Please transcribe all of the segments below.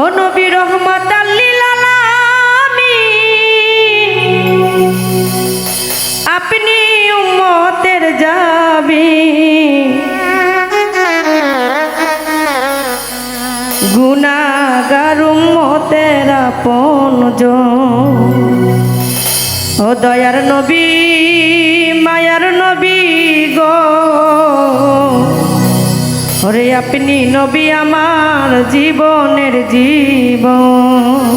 ও নবী রহমাতাল লিল আলামিন, আপনি উম্মতের যাবি, গুনাহগার উম্মতের আপনজন। ও দয়ার নবী মায়ার নবী গো, ওরে আপনি নবী আমার জীবনের জীবন।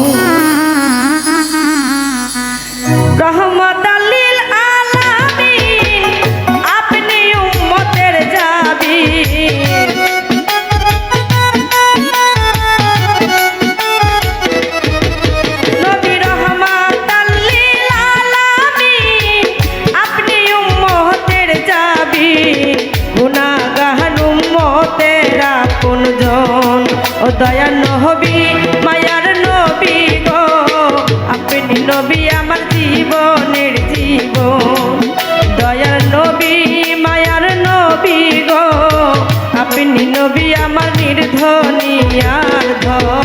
রহমাতাল লিল আলামিন, আপনি উম্মতের যাবি, নবী রহমাতাল লিল আলামিন, আপনি উম্মতের যাবি, গুনাহগার উম্মতের আপনজন। ও দয়ার নবী মায়ার নবী গো, আপনি নবী আমার জীবনের জীবন। দয়ার নবী মায়ার নবী গো, আপনি নবী আমার নির্ধনী আর ধন।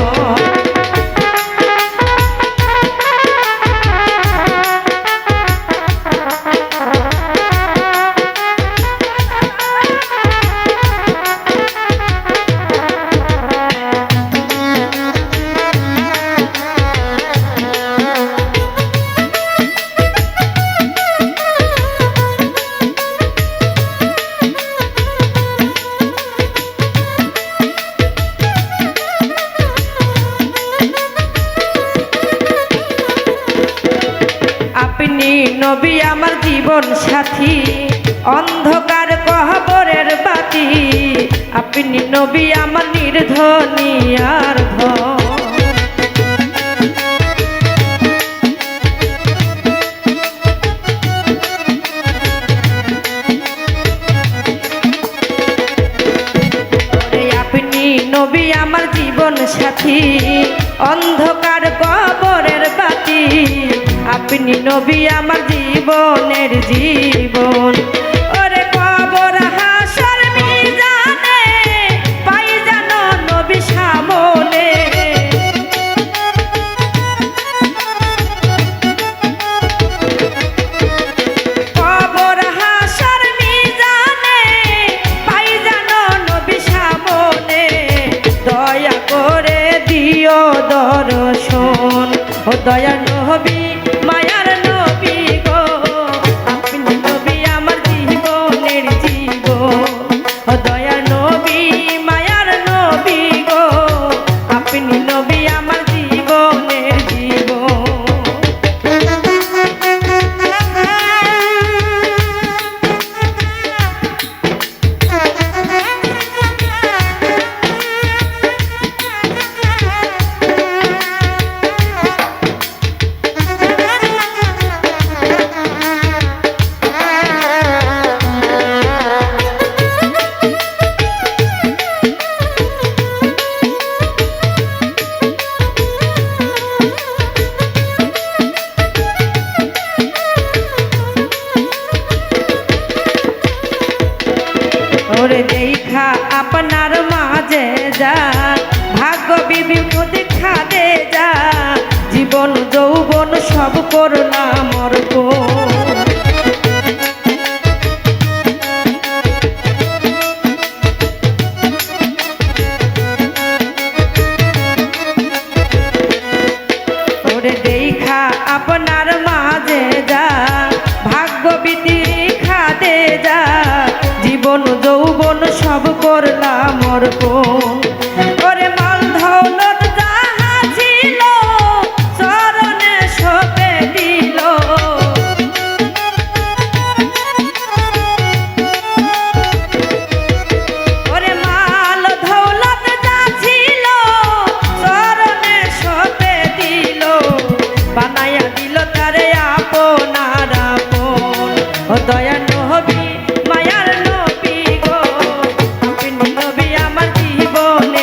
আপনি নবী আমার জীবন সাথী, অন্ধকার কবরের বাতি, আপনি নবী আমার নির্ধনী আর ধন। আপনি নবী আমার জীবন সাথী, অন্ধকার কবরের বাতি, আপনি নবী আমার জীবনের জীবন। ওরে কবর হাসর মিজানে পাই জানো নবী সামনে, কবর হাসর মিজানে পাই জানো নবী সামনে, দয়া করে দিও দর্শন। ও দয়া নবী মায়ার নবী গো, আপনি নবী আমার জীবনের জীবন। ও দয়া নবী মায়ার নবী গো, আপনি নবী আমার জীবনের জীবন। ওরে দেখা আপনার মাঝে যা, ভাগ্য বিবিধ দেখা দে যা, জীবন যৌবন সব করলাম অর্পণ। ওরে দেখা আপনার মাঝে যা, ভাগ্য বিধিখা দে যা, জীবন যৌবন সব করলাম অর্পণ। ওরে মাল দৌলত যাহা ছিল চরণে সঁপে দিল, ওরে মাল দৌলত যা ছিল চরণে সঁপে দিল, বানায়া দিল তারে আপনার আপন। ও দয়া নবী মায়ার নবী গো, আপনি নবী আমার জীবন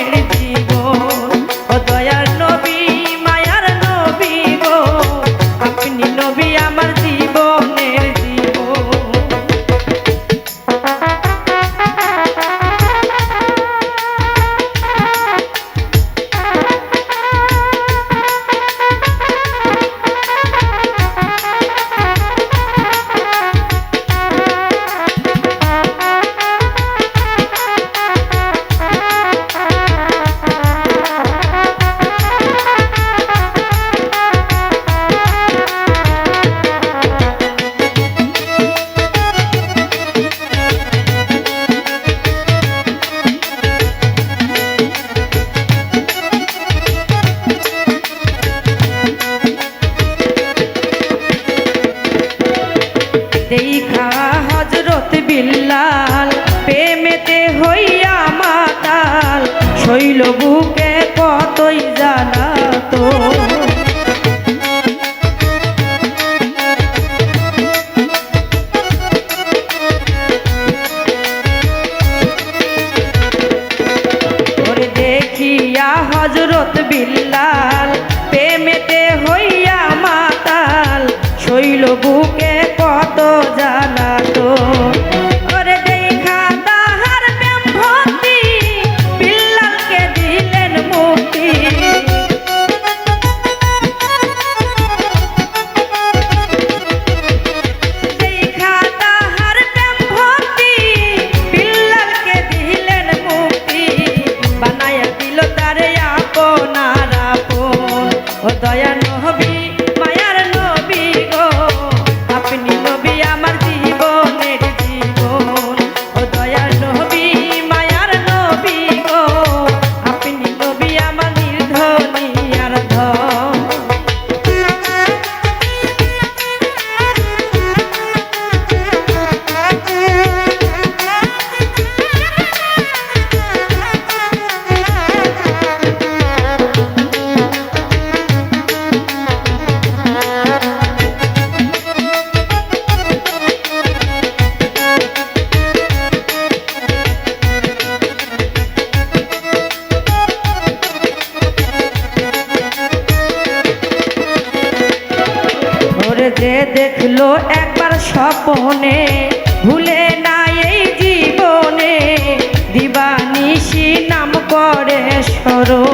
শৈল বুকে কতই জ্বালাতো। ওরে দেখিয়া হযরত বিল্লাল প্রেমেতে হইয়া মাতাল, শৈল বুকে কত জ্বালাতো। ওরে দেখা তাহার প্রেম ভক্তি বিল্লালকে দিলেন মুক্তি। দেখা তাহার প্রেম ভক্তি বিল্লালকে দিলেন মুক্তি, বানায়া দিল তারে আপনার আপন। ও দয়া নবী মায়ার নবী গো, আপনি নবী আমার জীবনের জীবন। ও দয়া নবী মায়ার নবী গো, আপনি নবী আমার নির্ধনী আর ধন। ওরে যে দেখলো একবার স্বপনে, ভুলে না এই জীবনে, দিবানিশি নাম করে স্মরণ।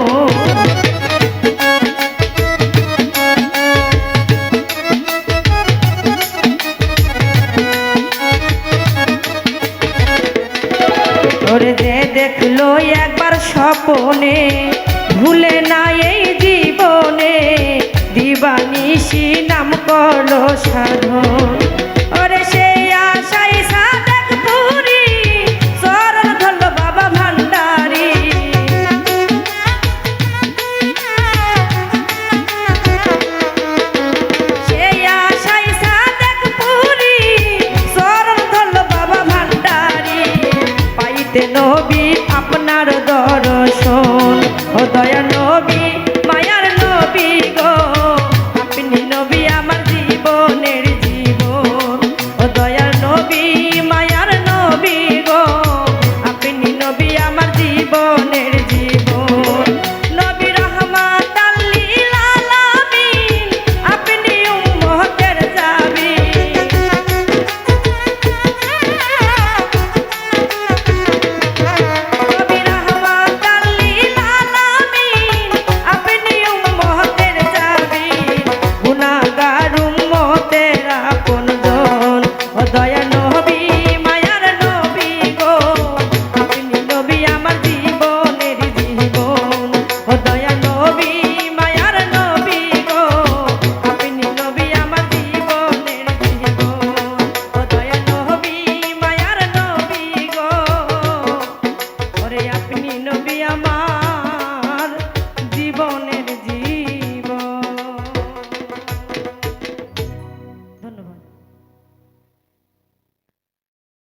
ওরে যে দেখলো একবার স্বপনে, ভুলে না এই জীবনে, দিবানিশি নাম করলো সাধন। ওরে সেই আশাই সাদেক পুরি চরণ ধরল বাবা ভান্ডারি। সেই আশাই সাদেক পুরি চরণ ধরল বাবা ভান্ডারি, পাইতে নবী আপনার দর্শন।